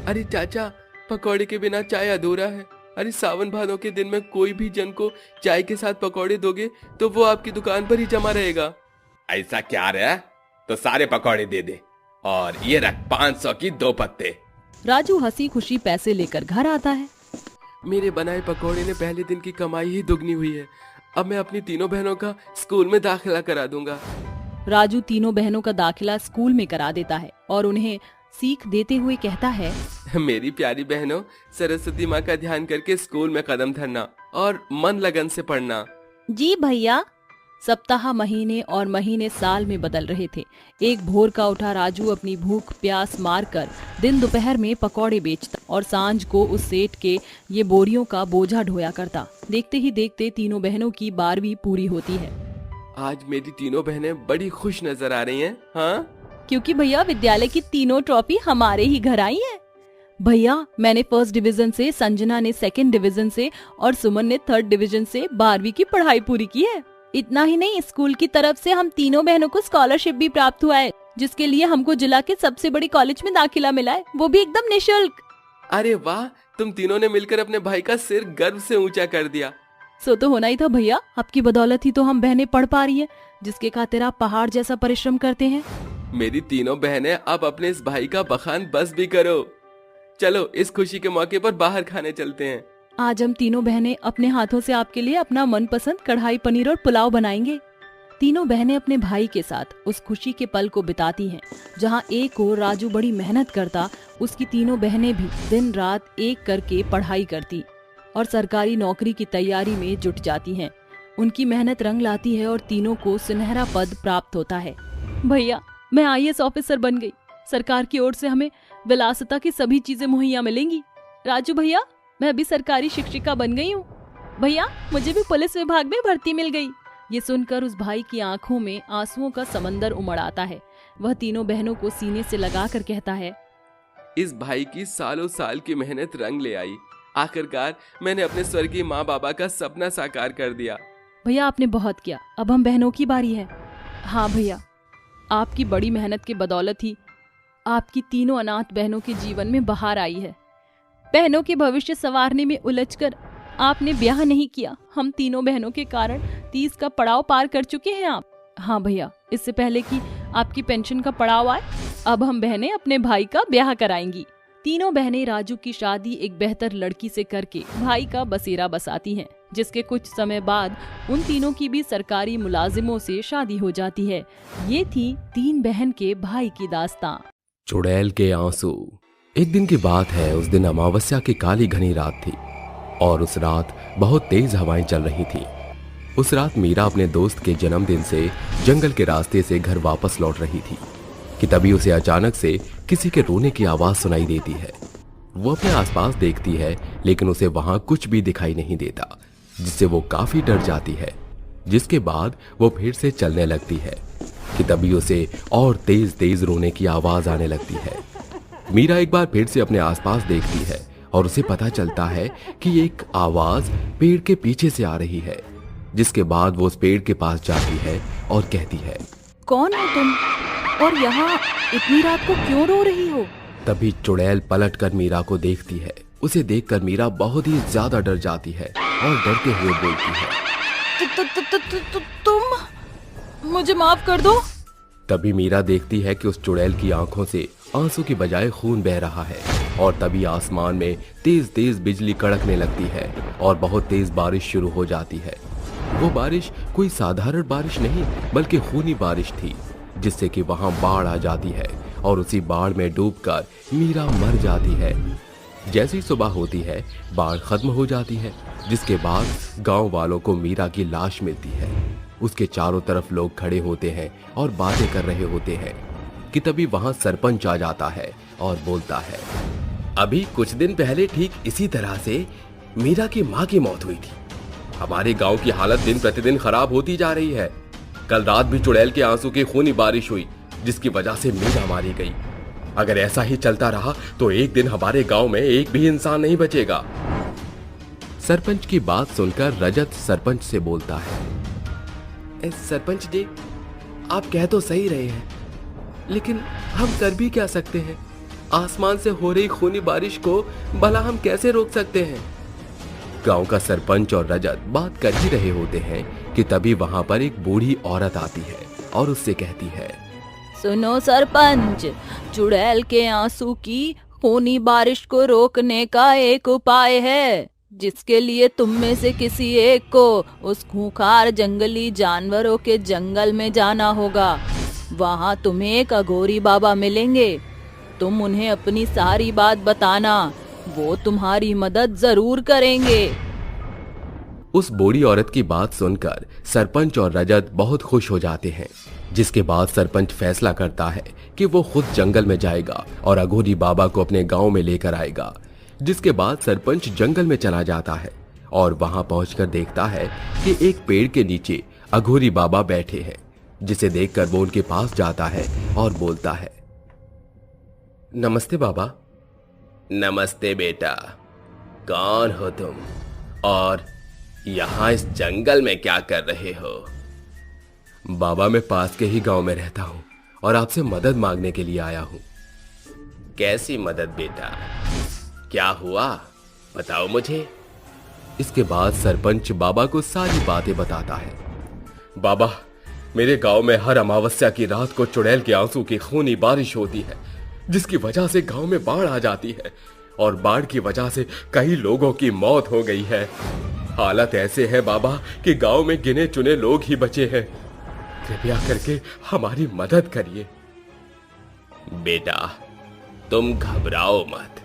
अरे चाचा, पकौड़े के बिना चाय अधूरा है। अरे सावन भादों के दिन में कोई भी जन को चाय के साथ पकौड़े दोगे तो वो आपकी दुकान पर ही जमा रहेगा। ऐसा क्या रे? तो सारे पकौड़े दे दे, और ये रख 500 की 2 पत्ते। राजू हंसी खुशी पैसे लेकर घर आता है। मेरे बनाए पकौड़े ने पहले दिन की कमाई ही दुगनी हुई है। अब मैं अपनी तीनों बहनों का स्कूल में दाखिला करा दूंगा। राजू तीनों बहनों का दाखिला स्कूल में करा देता है और उन्हें सीख देते हुए कहता है, मेरी प्यारी बहनों, सरस्वती माँ का ध्यान करके स्कूल में कदम धरना और मन लगन से पढ़ना। जी भैया। सप्ताह महीने और महीने साल में बदल रहे थे। एक भोर का उठा राजू अपनी भूख प्यास मारकर दिन दोपहर में पकौड़े बेचता और सांझ को उस सेठ के ये बोरियों का बोझा ढोया करता। देखते ही देखते तीनों बहनों की 12वीं पूरी होती है। आज मेरी तीनों बहनें बड़ी खुश नजर आ रही हैं। हाँ, क्योंकि भैया विद्यालय की तीनों ट्रॉफी हमारे ही घर आई है। भैया मैंने फर्स्ट डिवीजन से, संजना ने सेकंड डिवीजन से और सुमन ने थर्ड डिवीजन से 12वीं की पढ़ाई पूरी की है। इतना ही नहीं, स्कूल की तरफ से हम तीनों बहनों को स्कॉलरशिप भी प्राप्त हुआ है, जिसके लिए हमको जिला के सबसे बड़ी कॉलेज में दाखिला मिला है, वो भी एकदम निःशुल्क। अरे वाह, तुम तीनों ने मिलकर अपने भाई का सिर गर्व से ऊंचा कर दिया। सो तो होना ही था भैया, आपकी बदौलत ही तो हम बहनें पढ़ पा रही हैं, जिसके खातिर आप पहाड़ जैसा परिश्रम करते हैं। मेरी तीनों बहनें अब अपने इस भाई का बखान बस भी करो। चलो इस खुशी के मौके पर बाहर खाने चलते हैं। आज हम तीनों बहनें अपने हाथों से आपके लिए अपना मनपसंद कढ़ाई पनीर और पुलाव बनाएंगे। तीनों बहनें अपने भाई के साथ उस खुशी के पल को बिताती हैं, जहां एक और राजू बड़ी मेहनत करता, उसकी तीनों बहनें भी दिन रात एक करके पढ़ाई करती और सरकारी नौकरी की तैयारी में जुट जाती हैं। उनकी मेहनत रंग लाती है और तीनों को सुनहरा पद प्राप्त होता है। भैया मैं IAS ऑफिसर बन गई। सरकार की ओर से हमें विलासिता की सभी चीजें मुहैया मिलेंगी। राजू भैया मैं अभी सरकारी शिक्षिका बन गई हूँ। भैया मुझे भी पुलिस विभाग में भर्ती मिल गई। ये सुनकर उस भाई की आंखों में आंसुओं का समंदर उमड़ आता है। वह तीनों बहनों को सीने से लगाकर कहता है, इस भाई की सालों साल की मेहनत रंग ले आई। आखिरकार मैंने अपने स्वर्गीय माँ बाबा का सपना साकार कर दिया। भैया आपने बहुत किया, अब हम बहनों की बारी है। हाँ भैया, आपकी बड़ी मेहनत की बदौलत ही आपकी तीनों अनाथ बहनों के जीवन में बहार आई है। बहनों के भविष्य संवारने में उलझकर आपने ब्याह नहीं किया। हम तीनों बहनों के कारण 30 का पड़ाव पार कर चुके हैं आप। हाँ भैया, इससे पहले कि आपकी पेंशन का पड़ाव आए, अब हम बहनें अपने भाई का ब्याह कराएंगी। तीनों बहनें राजू की शादी एक बेहतर लड़की से करके भाई का बसेरा बसाती हैं, जिसके कुछ समय बाद उन तीनों की भी सरकारी मुलाजिमों से शादी हो जाती है। ये थी 3 बहन के भाई की दास्तां। चुड़ैल के आंसू। एक दिन की बात है। उस दिन अमावस्या की काली घनी रात थी और उस रात बहुत तेज हवाएं चल रही थी। उस रात मीरा अपने दोस्त के जन्मदिन से जंगल के रास्ते से घर वापस लौट रही थी कि तभी उसे अचानक से किसी के रोने की आवाज सुनाई देती है। वो अपने आसपास देखती है, लेकिन उसे वहां कुछ भी दिखाई नहीं देता, जिससे वो काफी डर जाती है। जिसके बाद वो फिर से चलने लगती है कि तभी उसे और तेज तेज रोने की आवाज आने लगती है। मीरा एक बार फिर से अपने आसपास देखती है और उसे पता चलता है कि एक आवाज पेड़ के पीछे से आ रही है। जिसके बाद वो उस पेड़ के पास जाती है और कहती है, कौन हो तुम और यहाँ इतनी रात को क्यों रो रही हो? तभी चुड़ैल पलट कर मीरा को देखती है। उसे देखकर मीरा बहुत ही ज्यादा डर जाती है और डरते हुए बोलती है, तुम मुझे माफ कर दो। तभी मीरा देखती है कि उस चुड़ैल की आंखों से आंसू की बजाय खून बह रहा है और तभी आसमान में तेज तेज बिजली कड़कने लगती है और बहुत तेज बारिश शुरू हो जाती है। वो बारिश कोई साधारण बारिश नहीं बल्कि खूनी बारिश थी, जिससे कि वहां बाढ़ आ जाती है और उसी बाढ़ में डूबकर मीरा मर जाती है। जैसी सुबह होती है बाढ़ खत्म हो जाती है, जिसके बाद गांव वालों को मीरा की लाश मिलती है। उसके चारों तरफ लोग खड़े होते हैं और बातें कर रहे होते हैं कि तभी वहां सरपंच आ जाता है और बोलता है, अभी कुछ दिन पहले ठीक इसी तरह से मीरा की माँ की मौत हुई थी। हमारे गांव की हालत दिन प्रतिदिन खराब होती जा रही है। कल रात भी चुड़ैल के आंसू की खूनी बारिश हुई, जिसकी वजह से मीरा मारी गई। अगर ऐसा ही चलता रहा तो एक दिन हमारे गांव में एक भी इंसान नहीं बचेगा। सरपंच की बात सुनकर रजत सरपंच से बोलता है, सरपंच जी, आप कह तो सही रहे हैं, लेकिन हम कर भी क्या सकते हैं? आसमान से हो रही खूनी बारिश को भला हम कैसे रोक सकते हैं? गांव का सरपंच और रजत बात कर ही रहे होते हैं कि तभी वहां पर एक बूढ़ी औरत आती है और उससे कहती है, सुनो सरपंच, चुड़ैल के आंसू की खूनी बारिश को रोकने का एक उपाय है, जिसके लिए तुम में से किसी एक को उस खूंखार जंगली जानवरों के जंगल में जाना होगा। वहां तुम्हें एक अघोरी बाबा मिलेंगे। तुम उन्हें अपनी सारी बात बताना, वो तुम्हारी मदद जरूर करेंगे। उस बूढ़ी औरत की बात सुनकर सरपंच और रजत बहुत खुश हो जाते हैं। जिसके बाद सरपंच फैसला करता है कि वो खुद जंगल में जाएगा और अघोरी बाबा को अपने गांव में लेकर आएगा। जिसके बाद सरपंच जंगल में चला जाता है और वहां पहुंचकर देखता है कि एक पेड़ के नीचे अघोरी बाबा बैठे हैं। जिसे देखकर वो उनके पास जाता है और बोलता है, नमस्ते बाबा। नमस्ते बेटा, कौन हो तुम और यहाँ इस जंगल में क्या कर रहे हो? बाबा मैं पास के ही गांव में रहता हूँ और आपसे मदद मांगने के लिए आया हूँ। कैसी मदद बेटा? क्या हुआ, बताओ मुझे। इसके बाद सरपंच बाबा को सारी बातें बताता है। बाबा, मेरे गांव में हर अमावस्या की रात को चुड़ैल के आंसू की खूनी बारिश होती है, जिसकी वजह से गांव में बाढ़ आ जाती है और बाढ़ की वजह से कई लोगों की मौत हो गई है। हालत ऐसे है बाबा कि गांव में गिने चुने लोग ही बचे हैं। कृपया करके हमारी मदद करिए। बेटा तुम घबराओ मत,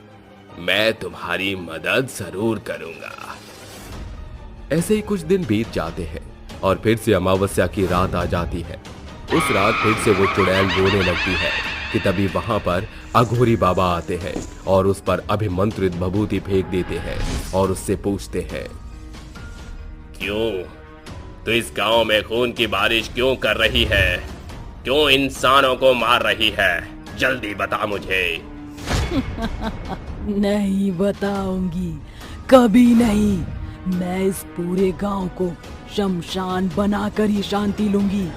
मैं तुम्हारी मदद जरूर करूंगा। ऐसे ही कुछ दिन बीत जाते हैं और फिर से अमावस्या की रात आ जाती है। उस रात फिर से वो चुड़ैल रोने लगती है कि तभी वहां पर अघोरी बाबा आते हैं और उस पर अभिमंत्रित भभूति फेंक देते हैं और उससे पूछते हैं, क्यों तो इस गांव में खून की बारिश क्यों कर रही है? क्यों इंसानों को मार रही है? जल्दी बता मुझे। नहीं बताऊंगी, कभी नहीं। मैं इस पूरे गांव को शमशान बनाकर ही शांति लूंगी।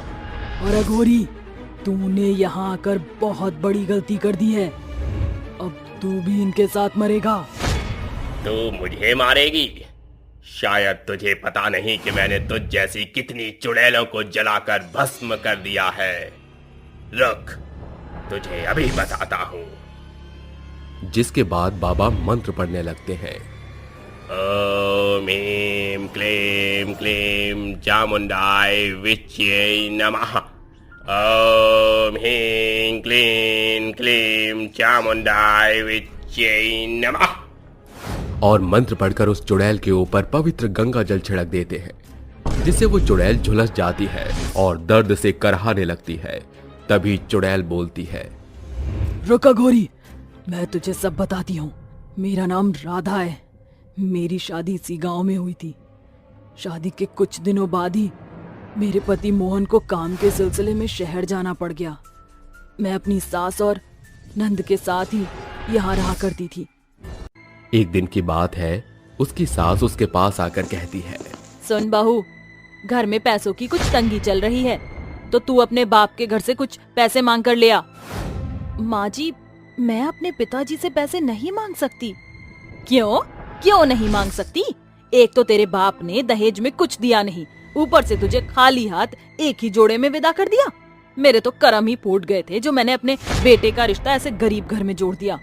और अघोरी, तूने यहाँ आकर बहुत बड़ी गलती कर दी है। अब तू भी इनके साथ मरेगा। तू मुझे मारेगी? शायद तुझे पता नहीं कि मैंने तुझ जैसी कितनी चुड़ैलों को जलाकर भस्म कर दिया है। रुक, तुझे अभी बताता हूँ। जिसके बाद बाबा मंत्र पढ़ने लगते हैं। ओम ह्रीं क्लीं क्लीं चामुंडाय विच्चे नमः। ओम ह्रीं क्लीं क्लीं चामुंडाय विच्चे नमः। और मंत्र पढ़कर उस चुड़ैल के ऊपर पवित्र गंगा जल छिड़क देते हैं, जिससे वो चुड़ैल झुलस जाती है और दर्द से करहाने लगती है। तभी चुड़ैल बोलती है, रुक अघोरी, मैं तुझे सब बताती हूँ। मेरा नाम राधा है। मेरी शादी इसी गांव में हुई थी। शादी के कुछ दिनों बाद ही मेरे पति मोहन को काम के सिलसिले में शहर जाना पड़ गया। मैं अपनी सास और नंद के साथ ही यहाँ रहा करती थी। एक दिन की बात है, उसकी सास उसके पास आकर कहती है, सुन बहू, घर में पैसों की कुछ तंगी चल रही है, तो तू अपने बाप के घर से कुछ पैसे मांग कर ले आ। माँ जी, मैं अपने पिताजी से पैसे नहीं मांग सकती। क्यों? क्यों नहीं मांग सकती? एक तो तेरे बाप ने दहेज में कुछ दिया नहीं, ऊपर से तुझे खाली हाथ एक ही जोड़े में विदा कर दिया। मेरे तो करम ही फूट गए थे जो मैंने अपने बेटे का रिश्ता ऐसे गरीब घर में जोड़ दिया।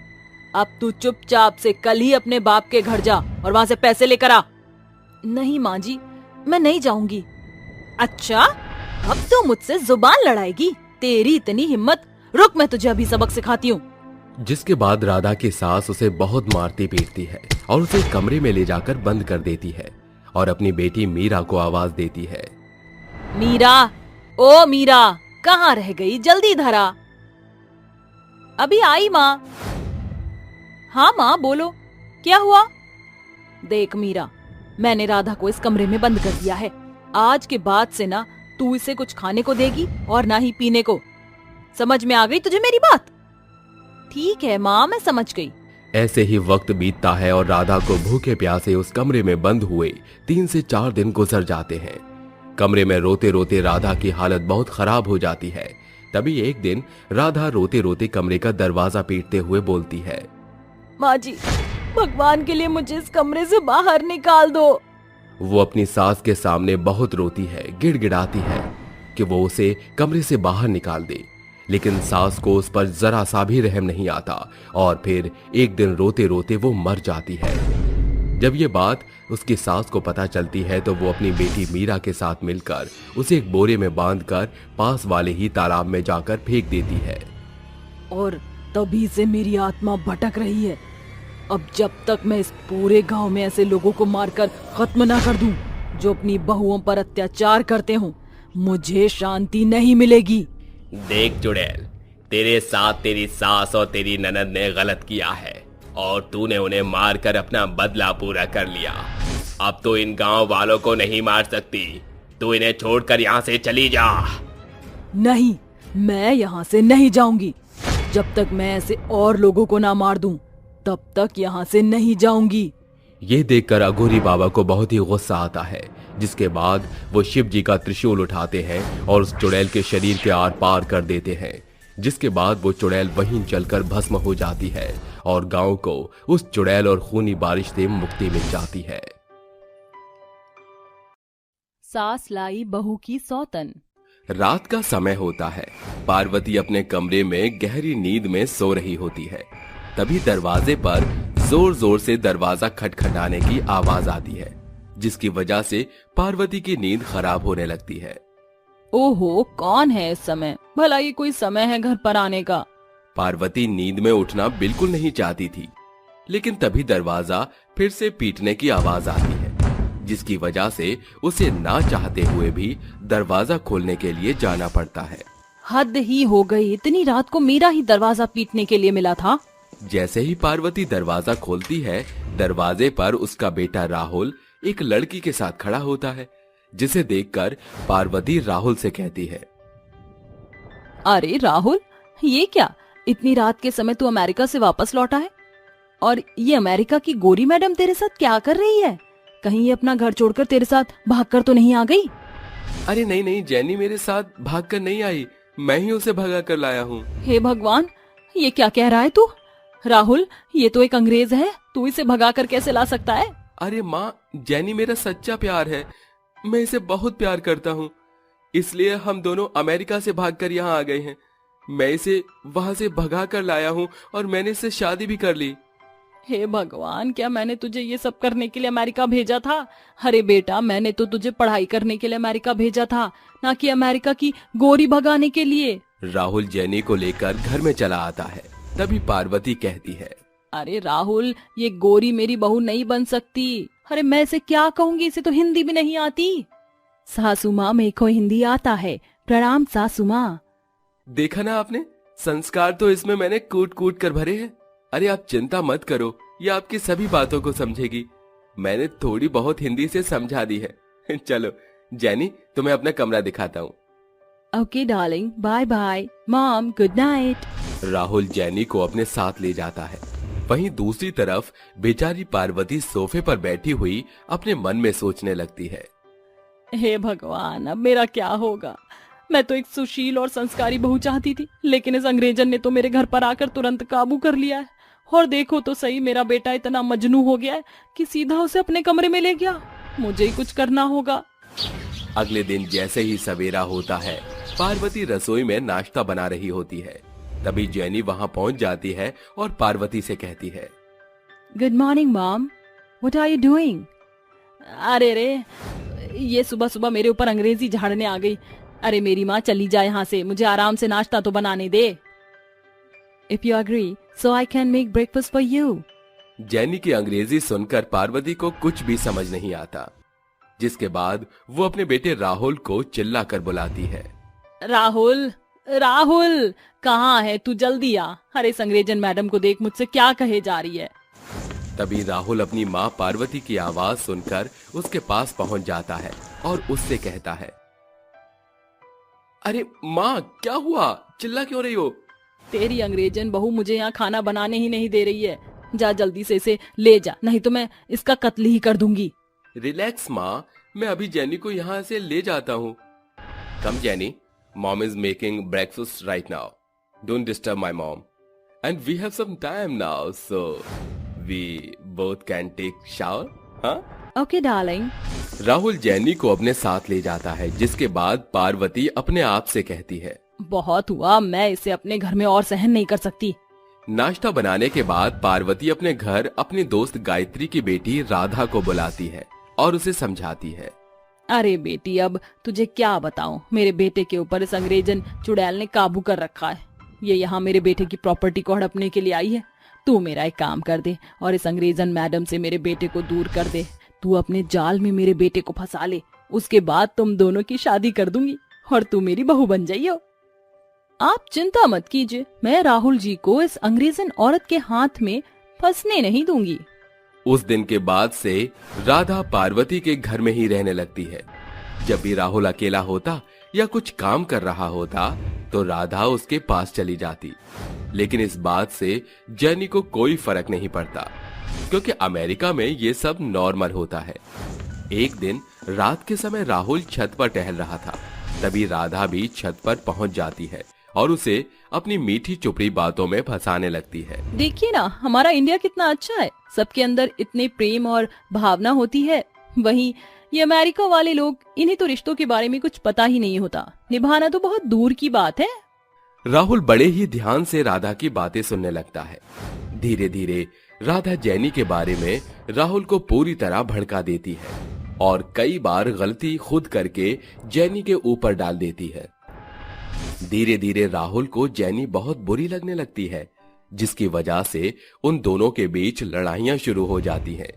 अब तू चुपचाप से कल ही अपने बाप के घर जा और वहां से पैसे लेकर आ। नहीं माँ जी, मैं नहीं जाऊंगी। अच्छा, अब तो मुझसे जुबान लड़ाएगी? तेरी इतनी हिम्मत? रुक, मैं तुझे अभी सबक सिखाती हूँ। जिसके बाद राधा की सास उसे बहुत मारती पीटती है और उसे कमरे में ले जाकर बंद कर देती है और अपनी बेटी मीरा को आवाज देती है, मीरा, ओ मीरा, कहाँ रह गई? जल्दी धरा। अभी आई माँ। हाँ माँ, बोलो, क्या हुआ? देख मीरा, मैंने राधा को इस कमरे में बंद कर दिया है। आज के बाद से ना तू इसे कुछ खाने को देगी और ना ही पीने को। समझ में आ गई तुझे मेरी बात? ठीक है माँ, मैं समझ गई। ऐसे ही वक्त बीतता है और राधा को भूखे प्यासे उस कमरे में बंद हुए 3 से 4 दिन गुजर जाते हैं। कमरे में रोते रोते राधा की हालत बहुत खराब हो जाती है। तभी एक दिन राधा रोते रोते कमरे का दरवाजा पीटते हुए बोलती है, माँ जी, भगवान के लिए मुझे इस कमरे से बाहर निकाल दो। वो अपनी सास के सामने बहुत रोती है, गिड़गिड़ाती है कि वो उसे कमरे से बाहर निकाल दे, लेकिन सास को उस पर जरा सा भी रहम नहीं आता और फिर एक दिन रोते रोते वो मर जाती है। जब ये बात उसकी सास को पता चलती है तो वो अपनी बेटी मीरा के साथ मिलकर उसे एक बोरे में बांधकर पास वाले ही तालाब में जाकर फेंक देती है। और तभी से मेरी आत्मा भटक रही है। अब जब तक मैं इस पूरे गांव में ऐसे लोगों को मारकर खत्म ना कर दूं, जो अपनी बहुओं पर अत्याचार करते हों। मुझे शांति नहीं मिलेगी। देख चुड़ैल, तेरे साथ तेरी सास और तेरी ननद ने गलत किया है और तूने उन्हें मारकर अपना बदला पूरा कर लिया। अब तो इन गांव वालों को नहीं मार सकती। तू इन्हें छोड़कर यहाँ से चली जा। नहीं, मैं यहाँ से नहीं जाऊंगी। जब तक मैं ऐसे और लोगों को ना मार दूं, तब तक यहाँ से नहीं जाऊंगी। ये देखकर अघोरी बाबा को बहुत ही गुस्सा आता है, जिसके बाद वो शिव जी का त्रिशूल उठाते हैं और उस चुड़ैल के शरीर के आर पार कर देते हैं, जिसके बाद वो चुड़ैल वहीं जलकर भस्म हो जाती है और गांव को उस चुड़ैल और खूनी बारिश से मुक्ति मिल जाती है। सास लाई बहू की सौतन। रात का समय होता है। पार्वती अपने कमरे में गहरी नींद में सो रही होती है। तभी दरवाजे पर जोर जोर से दरवाजा खटखटाने की आवाज आती है, जिसकी वजह से पार्वती की नींद खराब होने लगती है। ओहो, कौन है इस समय? भला ये कोई समय है घर पर आने का? पार्वती नींद में उठना बिल्कुल नहीं चाहती थी, लेकिन तभी दरवाजा फिर से पीटने की आवाज आती है, जिसकी वजह से उसे ना चाहते हुए भी दरवाजा खोलने के लिए जाना पड़ता है। हद ही हो गई, इतनी रात को मेरा ही दरवाजा पीटने के लिए मिला था। जैसे ही पार्वती दरवाजा खोलती है, दरवाजे पर उसका बेटा राहुल एक लड़की के साथ खड़ा होता है, जिसे देखकर पार्वती राहुल से कहती है, अरे राहुल, ये क्या? इतनी रात के समय तू अमेरिका से वापस लौटा है? और ये अमेरिका की गोरी मैडम तेरे साथ क्या कर रही है? कहीं ये अपना घर छोड़कर तेरे साथ भागकर तो नहीं आ गई? अरे नहीं नहीं, जेनी मेरे साथ भागकर नहीं आई, मैं ही उसे भगा कर लाया हूँ। हे भगवान, ये क्या कह रहा है तू? राहुल, ये तो एक अंग्रेज है, तू इसे भगा कर कैसे ला सकता है? अरे माँ, जेनी मेरा सच्चा प्यार है, मैं इसे बहुत प्यार करता हूँ, इसलिए हम दोनों अमेरिका से भागकर यहाँ आ गए हैं। मैं इसे वहाँ से भगा कर लाया हूँ और मैंने इससे शादी भी कर ली। हे भगवान, क्या मैंने तुझे ये सब करने के लिए अमेरिका भेजा था? अरे बेटा, मैंने तो तुझे पढ़ाई करने के लिए अमेरिका भेजा था, ना कि अमेरिका की गोरी भगाने के लिए। राहुल जेनी को लेकर घर में चला आता है। तभी पार्वती कहती है, अरे राहुल, ये गोरी मेरी बहू नहीं बन सकती। अरे मैं इसे क्या कहूँगी, इसे तो हिंदी भी नहीं आती। सासू माँ, मेरे को हिंदी आता है, प्रणाम सासू माँ। देखा ना आपने, संस्कार तो इसमें मैंने कूट कूट कर भरे हैं। अरे आप चिंता मत करो, ये आपकी सभी बातों को समझेगी। मैंने थोड़ी बहुत हिंदी से समझा दी है। चलो जेनी, तुम्हें अपना कमरा दिखाता हूँ। Okay darling, bye bye. Mom, good night. Rahul Jenny को अपने साथ ले जाता है। वहीं दूसरी तरफ बेचारी पार्वती सोफे पर बैठी हुई अपने मन में सोचने लगती है, हे भगवान, अब मेरा क्या होगा? मैं तो एक सुशील और संस्कारी बहू चाहती थी, लेकिन इस अंग्रेजन ने तो मेरे घर पर आकर तुरंत काबू कर लिया है। और देखो तो सही, मेरा बेटा इतना मजनू हो गया है कि सीधा उसे अपने कमरे में ले गया। मुझे ही कुछ करना होगा। अगले दिन जैसे ही सवेरा होता है, पार्वती रसोई में नाश्ता बना रही होती है। तभी जेनी वहां पहुंच जाती है और पार्वती से कहती है, good morning mom, what are you doing? अरे रे, ये सुबह सुबह मेरे ऊपर अंग्रेजी झाड़ने आ गई। अरे मेरी माँ, चली जा यहाँ से, मुझे आराम से नाश्ता तो बनाने दे। If you agree, so I can make breakfast for you. Jenny की अंग्रेजी सुनकर पार्वती को कुछ भी समझ नहीं आता, जिसके बाद वो अपने बेटे राहुल को चिल्लाकर बुलाती है, राहुल, राहुल, कहाँ है तू? जल्दी आ। अरे इस अंग्रेजन मैडम को देख, मुझसे क्या कहे जा रही है। तभी राहुल अपनी माँ पार्वती की आवाज सुनकर उसके पास पहुंच जाता है और उससे कहता है, अरे माँ, क्या हुआ? चिल्ला क्यों रही हो? तेरी अंग्रेजन बहू मुझे यहाँ खाना बनाने ही नहीं दे रही है। जा जल्दी से इसे ले जा, नहीं तो मैं इसका कत्ल ही कर दूंगी। रिलैक्स माँ, मैं अभी जेनी को यहाँ से ले जाता हूँ। Come Jenny, mom is making breakfast right now, don't disturb my mom, and we have some time now, so we both can take shower. हाँ ओके डार्लिंग। राहुल जेनी को अपने साथ ले जाता है, जिसके बाद पार्वती अपने आप से कहती है, बहुत हुआ, मैं इसे अपने घर में और सहन नहीं कर सकती। नाश्ता बनाने के बाद पार्वती अपने घर अपनी दोस्त गायत्री की बेटी राधा को बुलाती है और उसे समझाती है, अरे बेटी, अब तुझे क्या बताऊं, मेरे बेटे के ऊपर इस अंग्रेजन चुड़ैल ने काबू कर रखा है। ये यहाँ मेरे बेटे की प्रॉपर्टी को हड़पने के लिए आई है। तू मेरा एक काम कर दे और इस अंग्रेजन मैडम से मेरे बेटे को दूर कर दे। तू अपने जाल में मेरे बेटे को फंसा ले, उसके बाद तुम दोनों की शादी कर दूंगी और तू मेरी बहू बन जाइयो। आप चिंता मत कीजिए, मैं राहुल जी को इस अंग्रेजन औरत के हाथ में फंसने नहीं दूंगी। उस दिन के बाद से राधा पार्वती के घर में ही रहने लगती है। जब भी राहुल अकेला होता या कुछ काम कर रहा होता तो राधा उसके पास चली जाती। लेकिन इस बात से जेनी को कोई फर्क नहीं पड़ता, क्योंकि अमेरिका में ये सब नॉर्मल होता है। एक दिन रात के समय राहुल छत पर टहल रहा था, तभी राधा भी छत पर पहुंच जाती है और उसे अपनी मीठी चुपड़ी बातों में फंसाने लगती है। देखिए ना, हमारा इंडिया कितना अच्छा है, सबके अंदर इतने प्रेम और भावना होती है। वहीं ये अमेरिका वाले लोग, इन्हें तो रिश्तों के बारे में कुछ पता ही नहीं होता, निभाना तो बहुत दूर की बात है। राहुल बड़े ही ध्यान से राधा की बातें सुनने लगता है। धीरे धीरे राधा जेनी के बारे में राहुल को पूरी तरह भड़का देती है और कई बार गलती खुद करके जेनी के ऊपर डाल देती है। धीरे धीरे राहुल को जेनी बहुत बुरी लगने लगती है, जिसकी वजह से उन दोनों के बीच लड़ाइयां शुरू हो जाती हैं।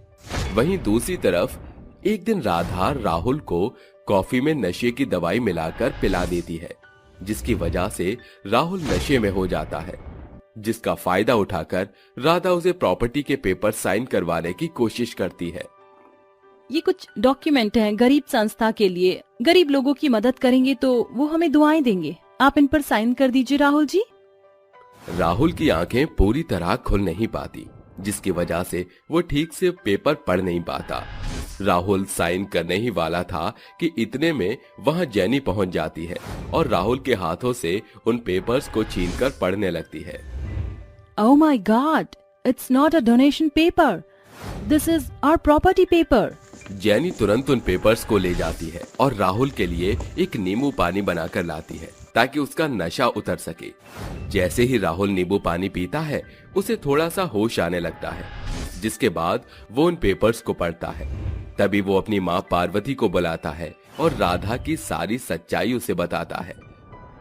वहीं दूसरी तरफ एक दिन राधा राहुल को कॉफी में नशे की दवाई मिलाकर पिला देती है, जिसकी वजह से राहुल नशे में हो जाता है। जिसका फायदा उठाकर राधा उसे प्रॉपर्टी के पेपर साइन करवाने की कोशिश करती है। ये कुछ डॉक्यूमेंट हैं गरीब संस्था के लिए, गरीब लोगों की मदद करेंगे तो वो हमें दुआएं देंगे, आप इन पर साइन कर दीजिए राहुल जी। राहुल की आंखें पूरी तरह खुल नहीं पाती, जिसकी वजह से वो ठीक से पेपर पढ़ नहीं पाता। राहुल साइन करने ही वाला था कि इतने में वहां जेनी पहुंच जाती है और राहुल के हाथों से उन पेपर्स को छीनकर पढ़ने लगती है। Oh my God, it's not a donation paper. This is our property paper. Jenny तुरंत उन पेपर्स को ले जाती है और राहुल के लिए एक नींबू पानी बनाकर लाती है ताकि उसका नशा उतर सके। जैसे ही राहुल नींबू पानी पीता है, उसे थोड़ा सा होश आने लगता है, जिसके बाद वो उन पेपर्स को पढ़ता है। तभी वो अपनी माँ पार्वती को बुलाता है और राधा की सारी सच्चाई उसे बताता है,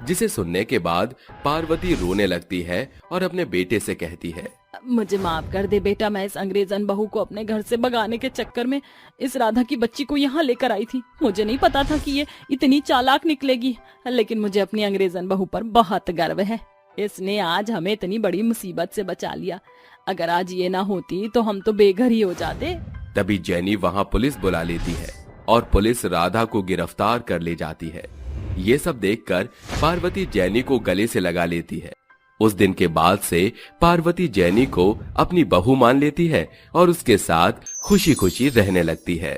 जिसे सुनने के बाद पार्वती रोने लगती है और अपने बेटे से कहती है, मुझे माफ कर दे बेटा, मैं इस अंग्रेजन बहू को अपने घर से भगाने के चक्कर में इस राधा की बच्ची को यहाँ लेकर आई थी। मुझे नहीं पता था कि ये इतनी चालाक निकलेगी, लेकिन मुझे अपनी अंग्रेजन बहू पर बहुत गर्व है। इसने आज हमें इतनी बड़ी मुसीबत से बचा लिया। अगर आज ये ना होती तो हम तो बेघर ही हो जाते। तभी जेनी वहाँ पुलिस बुला लेती है और पुलिस राधा को गिरफ्तार कर ले जाती है। ये सब देखकर पार्वती जेनी को गले से लगा लेती है। उस दिन के बाद से पार्वती जेनी को अपनी बहू मान लेती है और उसके साथ खुशी खुशी रहने लगती है।